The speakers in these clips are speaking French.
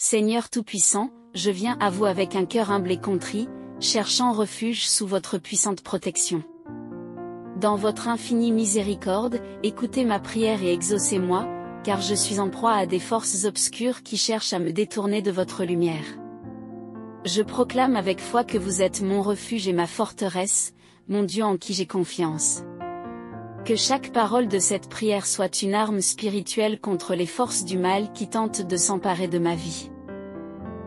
Seigneur Tout-Puissant, je viens à vous avec un cœur humble et contrit, cherchant refuge sous votre puissante protection. Dans votre infinie miséricorde, écoutez ma prière et exaucez-moi, car je suis en proie à des forces obscures qui cherchent à me détourner de votre lumière. Je proclame avec foi que vous êtes mon refuge et ma forteresse, mon Dieu en qui j'ai confiance. Que chaque parole de cette prière soit une arme spirituelle contre les forces du mal qui tentent de s'emparer de ma vie.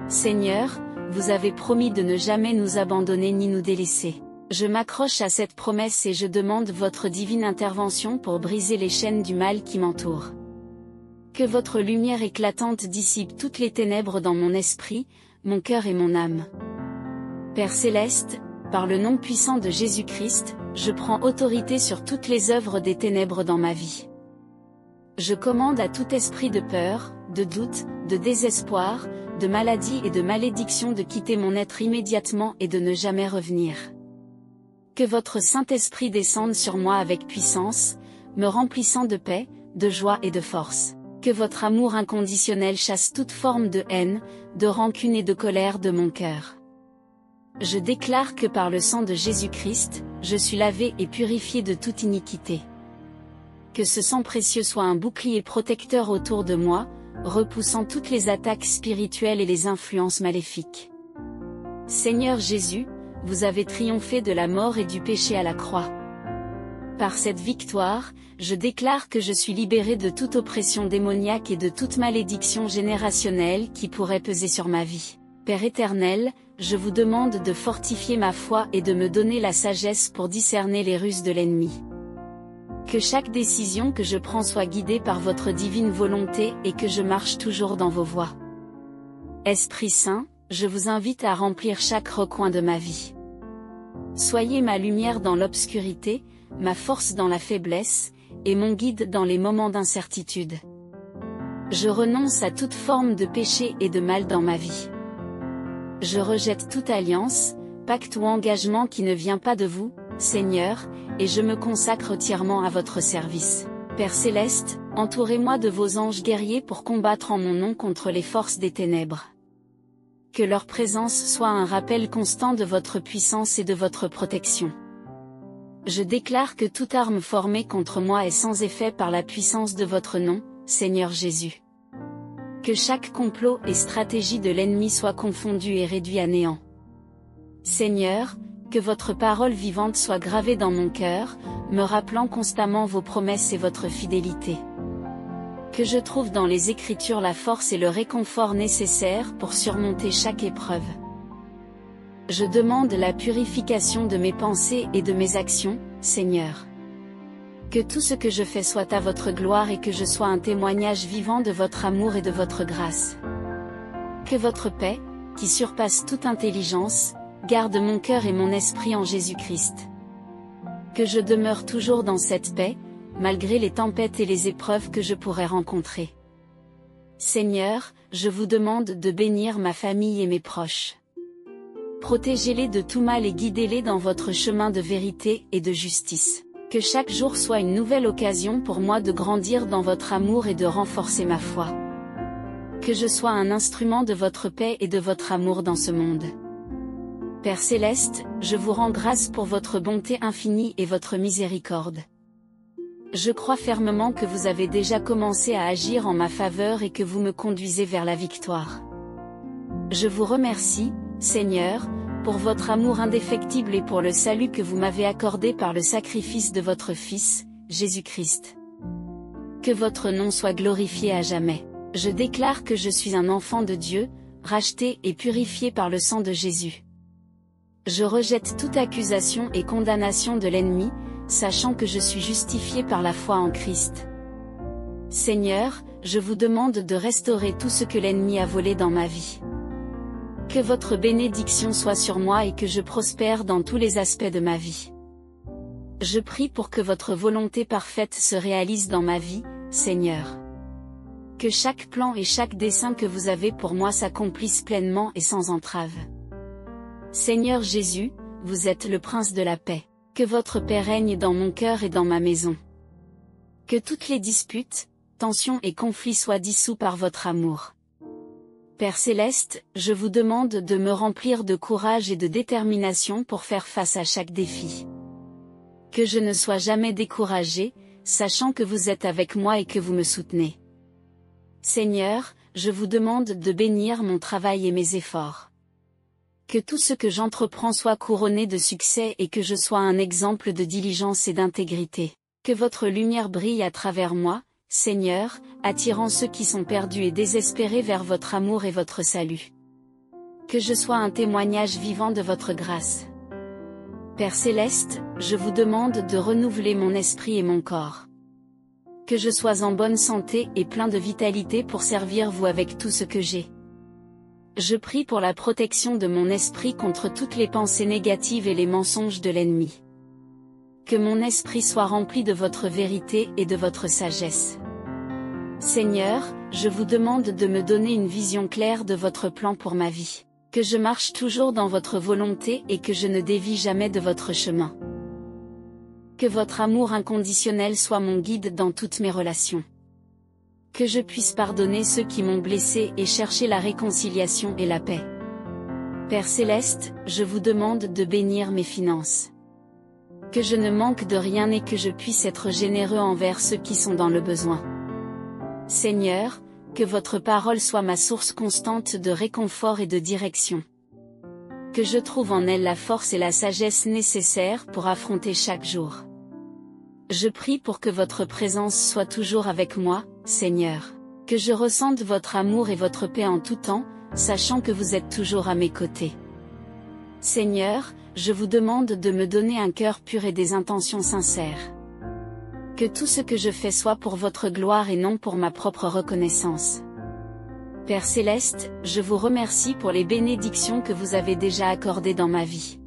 Seigneur, vous avez promis de ne jamais nous abandonner ni nous délaisser. Je m'accroche à cette promesse et je demande votre divine intervention pour briser les chaînes du mal qui m'entourent. Que votre lumière éclatante dissipe toutes les ténèbres dans mon esprit, mon cœur et mon âme. Père Céleste, par le nom puissant de Jésus-Christ, je prends autorité sur toutes les œuvres des ténèbres dans ma vie. Je commande à tout esprit de peur, de doute, de désespoir, de maladie et de malédiction de quitter mon être immédiatement et de ne jamais revenir. Que votre Saint-Esprit descende sur moi avec puissance, me remplissant de paix, de joie et de force. Que votre amour inconditionnel chasse toute forme de haine, de rancune et de colère de mon cœur. Je déclare que par le sang de Jésus-Christ, je suis lavé et purifié de toute iniquité. Que ce sang précieux soit un bouclier protecteur autour de moi, repoussant toutes les attaques spirituelles et les influences maléfiques. Seigneur Jésus, vous avez triomphé de la mort et du péché à la croix. Par cette victoire, je déclare que je suis libéré de toute oppression démoniaque et de toute malédiction générationnelle qui pourrait peser sur ma vie. Père éternel, je vous demande de fortifier ma foi et de me donner la sagesse pour discerner les ruses de l'ennemi. Que chaque décision que je prends soit guidée par votre divine volonté et que je marche toujours dans vos voies. Esprit Saint, je vous invite à remplir chaque recoin de ma vie. Soyez ma lumière dans l'obscurité, ma force dans la faiblesse, et mon guide dans les moments d'incertitude. Je renonce à toute forme de péché et de mal dans ma vie. Je rejette toute alliance, pacte ou engagement qui ne vient pas de vous, Seigneur, et je me consacre entièrement à votre service. Père Céleste, entourez-moi de vos anges guerriers pour combattre en mon nom contre les forces des ténèbres. Que leur présence soit un rappel constant de votre puissance et de votre protection. Je déclare que toute arme formée contre moi est sans effet par la puissance de votre nom, Seigneur Jésus. Que chaque complot et stratégie de l'ennemi soit confondu et réduit à néant. Seigneur, que votre parole vivante soit gravée dans mon cœur, me rappelant constamment vos promesses et votre fidélité. Que je trouve dans les Écritures la force et le réconfort nécessaires pour surmonter chaque épreuve. Je demande la purification de mes pensées et de mes actions, Seigneur. Que tout ce que je fais soit à votre gloire et que je sois un témoignage vivant de votre amour et de votre grâce. Que votre paix, qui surpasse toute intelligence, garde mon cœur et mon esprit en Jésus-Christ. Que je demeure toujours dans cette paix, malgré les tempêtes et les épreuves que je pourrais rencontrer. Seigneur, je vous demande de bénir ma famille et mes proches. Protégez-les de tout mal et guidez-les dans votre chemin de vérité et de justice. Que chaque jour soit une nouvelle occasion pour moi de grandir dans votre amour et de renforcer ma foi. Que je sois un instrument de votre paix et de votre amour dans ce monde. Père Céleste, je vous rends grâce pour votre bonté infinie et votre miséricorde. Je crois fermement que vous avez déjà commencé à agir en ma faveur et que vous me conduisez vers la victoire. Je vous remercie, Seigneur, pour votre amour indéfectible et pour le salut que vous m'avez accordé par le sacrifice de votre Fils, Jésus-Christ. Que votre nom soit glorifié à jamais. Je déclare que je suis un enfant de Dieu, racheté et purifié par le sang de Jésus. Je rejette toute accusation et condamnation de l'ennemi, sachant que je suis justifié par la foi en Christ. Seigneur, je vous demande de restaurer tout ce que l'ennemi a volé dans ma vie. Que votre bénédiction soit sur moi et que je prospère dans tous les aspects de ma vie. Je prie pour que votre volonté parfaite se réalise dans ma vie, Seigneur. Que chaque plan et chaque dessein que vous avez pour moi s'accomplissent pleinement et sans entrave. Seigneur Jésus, vous êtes le Prince de la paix. Que votre paix règne dans mon cœur et dans ma maison. Que toutes les disputes, tensions et conflits soient dissous par votre amour. Père Céleste, je vous demande de me remplir de courage et de détermination pour faire face à chaque défi. Que je ne sois jamais découragé, sachant que vous êtes avec moi et que vous me soutenez. Seigneur, je vous demande de bénir mon travail et mes efforts. Que tout ce que j'entreprends soit couronné de succès et que je sois un exemple de diligence et d'intégrité. Que votre lumière brille à travers moi, Seigneur, attirant ceux qui sont perdus et désespérés vers votre amour et votre salut. Que je sois un témoignage vivant de votre grâce. Père Céleste, je vous demande de renouveler mon esprit et mon corps. Que je sois en bonne santé et plein de vitalité pour servir vous avec tout ce que j'ai. Je prie pour la protection de mon esprit contre toutes les pensées négatives et les mensonges de l'ennemi. Que mon esprit soit rempli de votre vérité et de votre sagesse. Seigneur, je vous demande de me donner une vision claire de votre plan pour ma vie. Que je marche toujours dans votre volonté et que je ne dévie jamais de votre chemin. Que votre amour inconditionnel soit mon guide dans toutes mes relations. Que je puisse pardonner ceux qui m'ont blessé et chercher la réconciliation et la paix. Père Céleste, je vous demande de bénir mes finances. Que je ne manque de rien et que je puisse être généreux envers ceux qui sont dans le besoin. Seigneur, que votre parole soit ma source constante de réconfort et de direction. Que je trouve en elle la force et la sagesse nécessaires pour affronter chaque jour. Je prie pour que votre présence soit toujours avec moi, Seigneur. Que je ressente votre amour et votre paix en tout temps, sachant que vous êtes toujours à mes côtés. Seigneur, je vous demande de me donner un cœur pur et des intentions sincères. Que tout ce que je fais soit pour votre gloire et non pour ma propre reconnaissance. Père Céleste, je vous remercie pour les bénédictions que vous avez déjà accordées dans ma vie.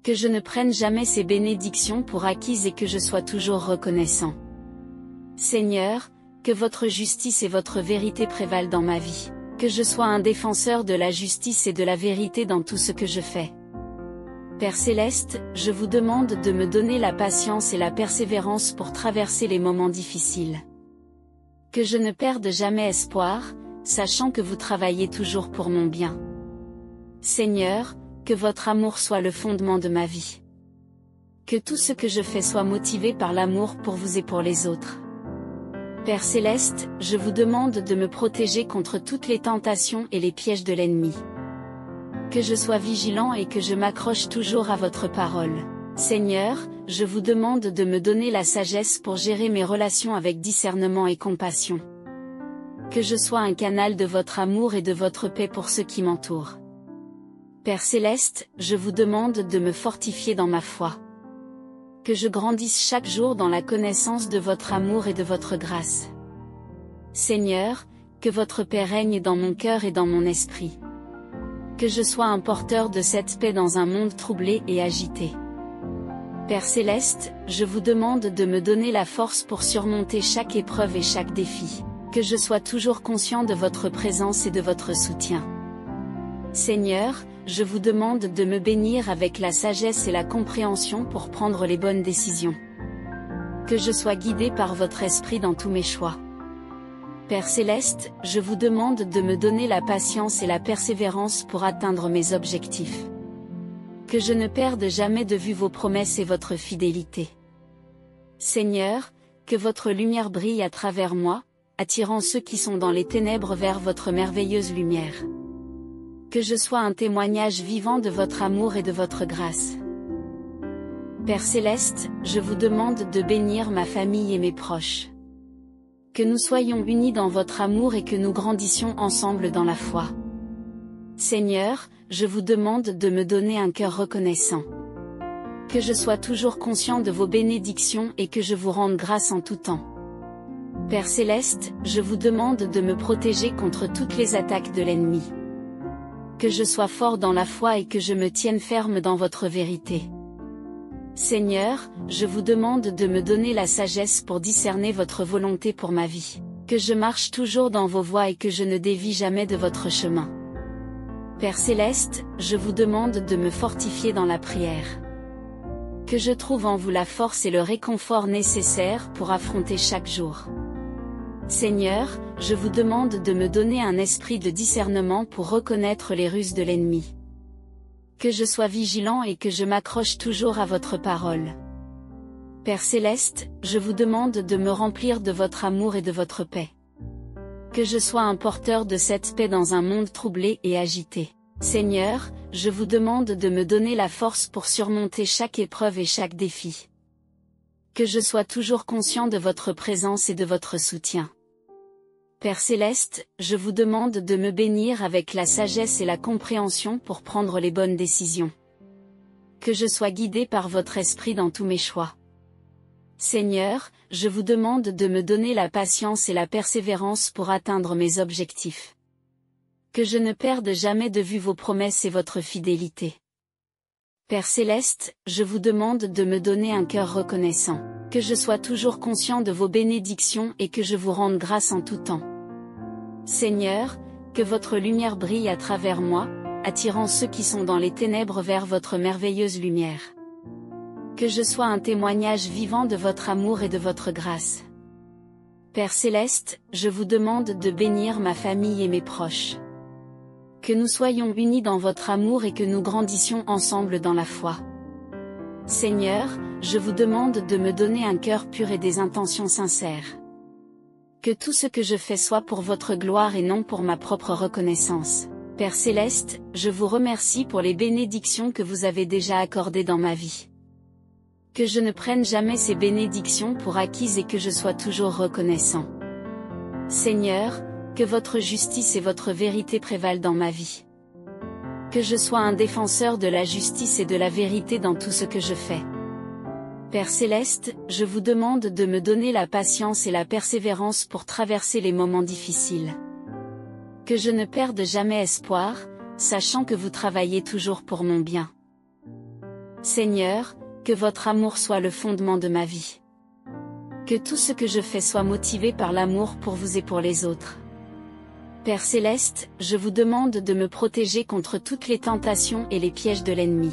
Que je ne prenne jamais ces bénédictions pour acquises et que je sois toujours reconnaissant. Seigneur, que votre justice et votre vérité prévalent dans ma vie. Que je sois un défenseur de la justice et de la vérité dans tout ce que je fais. Père Céleste, je vous demande de me donner la patience et la persévérance pour traverser les moments difficiles. Que je ne perde jamais espoir, sachant que vous travaillez toujours pour mon bien. Seigneur, que votre amour soit le fondement de ma vie. Que tout ce que je fais soit motivé par l'amour pour vous et pour les autres. Père Céleste, je vous demande de me protéger contre toutes les tentations et les pièges de l'ennemi. Que je sois vigilant et que je m'accroche toujours à votre parole. Seigneur, je vous demande de me donner la sagesse pour gérer mes relations avec discernement et compassion. Que je sois un canal de votre amour et de votre paix pour ceux qui m'entourent. Père Céleste, je vous demande de me fortifier dans ma foi. Que je grandisse chaque jour dans la connaissance de votre amour et de votre grâce. Seigneur, que votre paix règne dans mon cœur et dans mon esprit. Que je sois un porteur de cette paix dans un monde troublé et agité. Père Céleste, je vous demande de me donner la force pour surmonter chaque épreuve et chaque défi. Que je sois toujours conscient de votre présence et de votre soutien. Seigneur, je vous demande de me bénir avec la sagesse et la compréhension pour prendre les bonnes décisions. Que je sois guidé par votre esprit dans tous mes choix. Père Céleste, je vous demande de me donner la patience et la persévérance pour atteindre mes objectifs. Que je ne perde jamais de vue vos promesses et votre fidélité. Seigneur, que votre lumière brille à travers moi, attirant ceux qui sont dans les ténèbres vers votre merveilleuse lumière. Que je sois un témoignage vivant de votre amour et de votre grâce. Père Céleste, je vous demande de bénir ma famille et mes proches. Que nous soyons unis dans votre amour et que nous grandissions ensemble dans la foi. Seigneur, je vous demande de me donner un cœur reconnaissant. Que je sois toujours conscient de vos bénédictions et que je vous rende grâce en tout temps. Père Céleste, je vous demande de me protéger contre toutes les attaques de l'ennemi. Que je sois fort dans la foi et que je me tienne ferme dans votre vérité. Seigneur, je vous demande de me donner la sagesse pour discerner votre volonté pour ma vie. Que je marche toujours dans vos voies et que je ne dévie jamais de votre chemin. Père Céleste, je vous demande de me fortifier dans la prière. Que je trouve en vous la force et le réconfort nécessaires pour affronter chaque jour. Seigneur, je vous demande de me donner un esprit de discernement pour reconnaître les ruses de l'ennemi. Que je sois vigilant et que je m'accroche toujours à votre parole. Père Céleste, je vous demande de me remplir de votre amour et de votre paix. Que je sois un porteur de cette paix dans un monde troublé et agité. Seigneur, je vous demande de me donner la force pour surmonter chaque épreuve et chaque défi. Que je sois toujours conscient de votre présence et de votre soutien. Père Céleste, je vous demande de me bénir avec la sagesse et la compréhension pour prendre les bonnes décisions. Que je sois guidé par votre esprit dans tous mes choix. Seigneur, je vous demande de me donner la patience et la persévérance pour atteindre mes objectifs. Que je ne perde jamais de vue vos promesses et votre fidélité. Père Céleste, je vous demande de me donner un cœur reconnaissant. Que je sois toujours conscient de vos bénédictions et que je vous rende grâce en tout temps. Seigneur, que votre lumière brille à travers moi, attirant ceux qui sont dans les ténèbres vers votre merveilleuse lumière. Que je sois un témoignage vivant de votre amour et de votre grâce. Père Céleste, je vous demande de bénir ma famille et mes proches. Que nous soyons unis dans votre amour et que nous grandissions ensemble dans la foi. Seigneur, je vous demande de me donner un cœur pur et des intentions sincères. Que tout ce que je fais soit pour votre gloire et non pour ma propre reconnaissance. Père Céleste, je vous remercie pour les bénédictions que vous avez déjà accordées dans ma vie. Que je ne prenne jamais ces bénédictions pour acquises et que je sois toujours reconnaissant. Seigneur, que votre justice et votre vérité prévalent dans ma vie. Que je sois un défenseur de la justice et de la vérité dans tout ce que je fais. Père Céleste, je vous demande de me donner la patience et la persévérance pour traverser les moments difficiles. Que je ne perde jamais espoir, sachant que vous travaillez toujours pour mon bien. Seigneur, que votre amour soit le fondement de ma vie. Que tout ce que je fais soit motivé par l'amour pour vous et pour les autres. Père Céleste, je vous demande de me protéger contre toutes les tentations et les pièges de l'ennemi.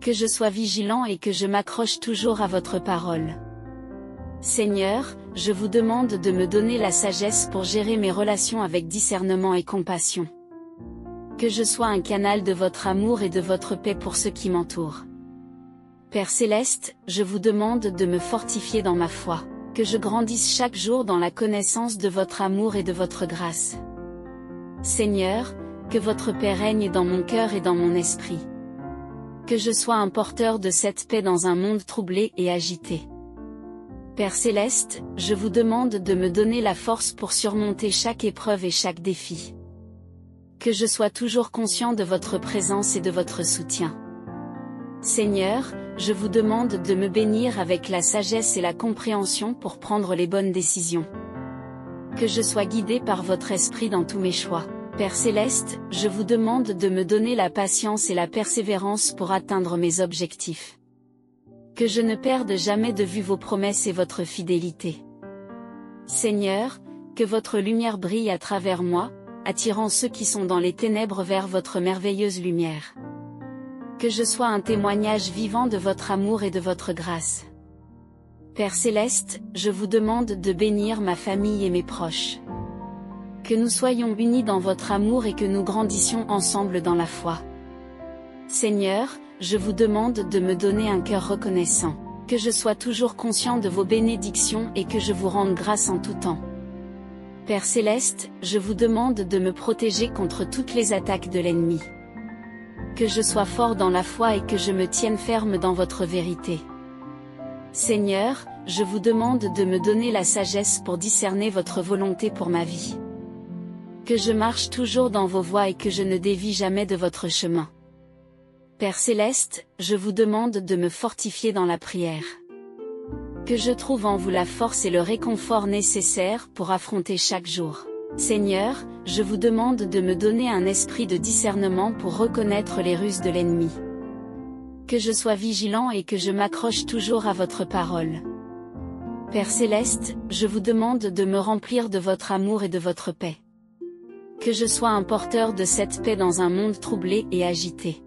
Que je sois vigilant et que je m'accroche toujours à votre parole. Seigneur, je vous demande de me donner la sagesse pour gérer mes relations avec discernement et compassion. Que je sois un canal de votre amour et de votre paix pour ceux qui m'entourent. Père Céleste, je vous demande de me fortifier dans ma foi. Que je grandisse chaque jour dans la connaissance de votre amour et de votre grâce. Seigneur, que votre paix règne dans mon cœur et dans mon esprit. Que je sois un porteur de cette paix dans un monde troublé et agité. Père Céleste, je vous demande de me donner la force pour surmonter chaque épreuve et chaque défi. Que je sois toujours conscient de votre présence et de votre soutien. Seigneur, je vous demande de me bénir avec la sagesse et la compréhension pour prendre les bonnes décisions. Que je sois guidé par votre esprit dans tous mes choix. Père Céleste, je vous demande de me donner la patience et la persévérance pour atteindre mes objectifs. Que je ne perde jamais de vue vos promesses et votre fidélité. Seigneur, que votre lumière brille à travers moi, attirant ceux qui sont dans les ténèbres vers votre merveilleuse lumière. Que je sois un témoignage vivant de votre amour et de votre grâce. Père Céleste, je vous demande de bénir ma famille et mes proches. Que nous soyons unis dans votre amour et que nous grandissions ensemble dans la foi. Seigneur, je vous demande de me donner un cœur reconnaissant. Que je sois toujours conscient de vos bénédictions et que je vous rende grâce en tout temps. Père Céleste, je vous demande de me protéger contre toutes les attaques de l'ennemi. Que je sois fort dans la foi et que je me tienne ferme dans votre vérité. Seigneur, je vous demande de me donner la sagesse pour discerner votre volonté pour ma vie. Que je marche toujours dans vos voies et que je ne dévie jamais de votre chemin. Père Céleste, je vous demande de me fortifier dans la prière. Que je trouve en vous la force et le réconfort nécessaires pour affronter chaque jour. Seigneur, je vous demande de me donner un esprit de discernement pour reconnaître les ruses de l'ennemi. Que je sois vigilant et que je m'accroche toujours à votre parole. Père Céleste, je vous demande de me remplir de votre amour et de votre paix. Que je sois un porteur de cette paix dans un monde troublé et agité.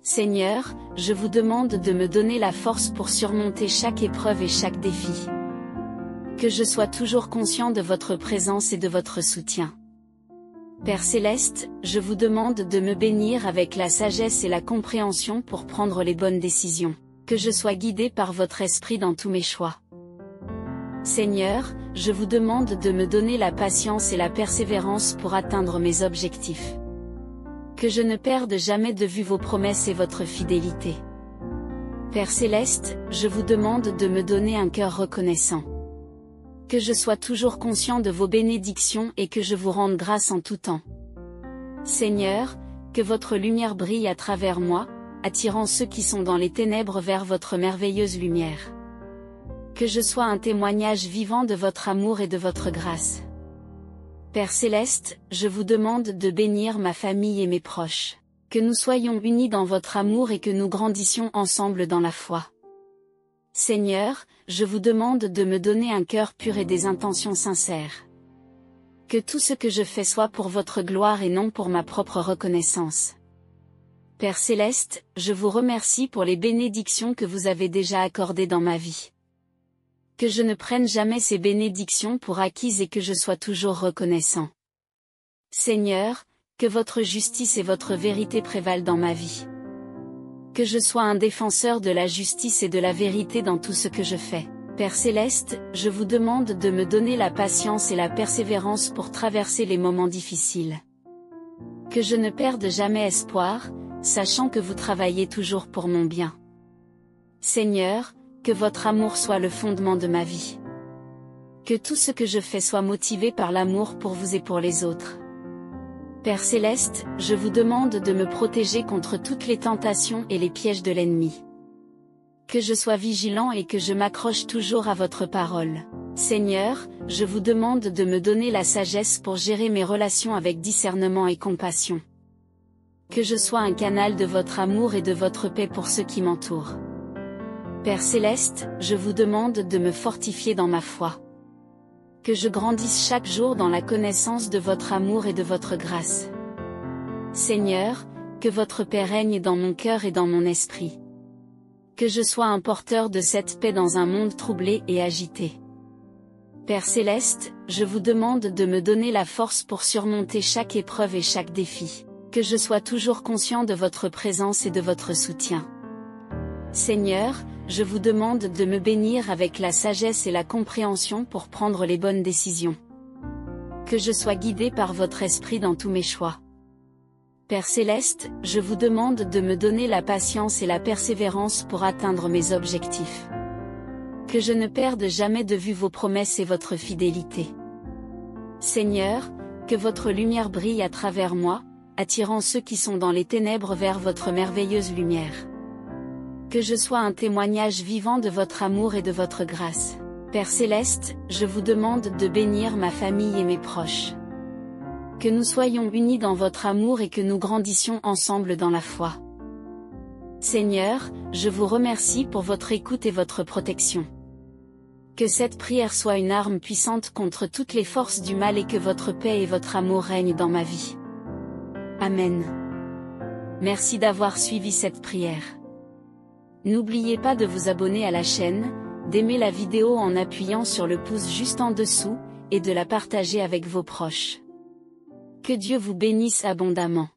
Seigneur, je vous demande de me donner la force pour surmonter chaque épreuve et chaque défi. Que je sois toujours conscient de votre présence et de votre soutien. Père Céleste, je vous demande de me bénir avec la sagesse et la compréhension pour prendre les bonnes décisions. Que je sois guidé par votre esprit dans tous mes choix. Seigneur, je vous demande de me donner la patience et la persévérance pour atteindre mes objectifs. Que je ne perde jamais de vue vos promesses et votre fidélité. Père Céleste, je vous demande de me donner un cœur reconnaissant. Que je sois toujours conscient de vos bénédictions et que je vous rende grâce en tout temps. Seigneur, que votre lumière brille à travers moi, attirant ceux qui sont dans les ténèbres vers votre merveilleuse lumière. Que je sois un témoignage vivant de votre amour et de votre grâce. Père Céleste, je vous demande de bénir ma famille et mes proches. Que nous soyons unis dans votre amour et que nous grandissions ensemble dans la foi. Seigneur, je vous demande de me donner un cœur pur et des intentions sincères. Que tout ce que je fais soit pour votre gloire et non pour ma propre reconnaissance. Père Céleste, je vous remercie pour les bénédictions que vous avez déjà accordées dans ma vie. Que je ne prenne jamais ces bénédictions pour acquises et que je sois toujours reconnaissant. Seigneur, que votre justice et votre vérité prévalent dans ma vie. Que je sois un défenseur de la justice et de la vérité dans tout ce que je fais. Père Céleste, je vous demande de me donner la patience et la persévérance pour traverser les moments difficiles. Que je ne perde jamais espoir, sachant que vous travaillez toujours pour mon bien. Seigneur, que votre amour soit le fondement de ma vie. Que tout ce que je fais soit motivé par l'amour pour vous et pour les autres. Père Céleste, je vous demande de me protéger contre toutes les tentations et les pièges de l'ennemi. Que je sois vigilant et que je m'accroche toujours à votre parole. Seigneur, je vous demande de me donner la sagesse pour gérer mes relations avec discernement et compassion. Que je sois un canal de votre amour et de votre paix pour ceux qui m'entourent. Père Céleste, je vous demande de me fortifier dans ma foi. Que je grandisse chaque jour dans la connaissance de votre amour et de votre grâce. Seigneur, que votre paix règne dans mon cœur et dans mon esprit. Que je sois un porteur de cette paix dans un monde troublé et agité. Père Céleste, je vous demande de me donner la force pour surmonter chaque épreuve et chaque défi. Que je sois toujours conscient de votre présence et de votre soutien. Seigneur, je vous demande de me bénir avec la sagesse et la compréhension pour prendre les bonnes décisions. Que je sois guidé par votre esprit dans tous mes choix. Père Céleste, je vous demande de me donner la patience et la persévérance pour atteindre mes objectifs. Que je ne perde jamais de vue vos promesses et votre fidélité. Seigneur, que votre lumière brille à travers moi, attirant ceux qui sont dans les ténèbres vers votre merveilleuse lumière. Que je sois un témoignage vivant de votre amour et de votre grâce. Père Céleste, je vous demande de bénir ma famille et mes proches. Que nous soyons unis dans votre amour et que nous grandissions ensemble dans la foi. Seigneur, je vous remercie pour votre écoute et votre protection. Que cette prière soit une arme puissante contre toutes les forces du mal et que votre paix et votre amour règnent dans ma vie. Amen. Merci d'avoir suivi cette prière. N'oubliez pas de vous abonner à la chaîne, d'aimer la vidéo en appuyant sur le pouce juste en dessous, et de la partager avec vos proches. Que Dieu vous bénisse abondamment.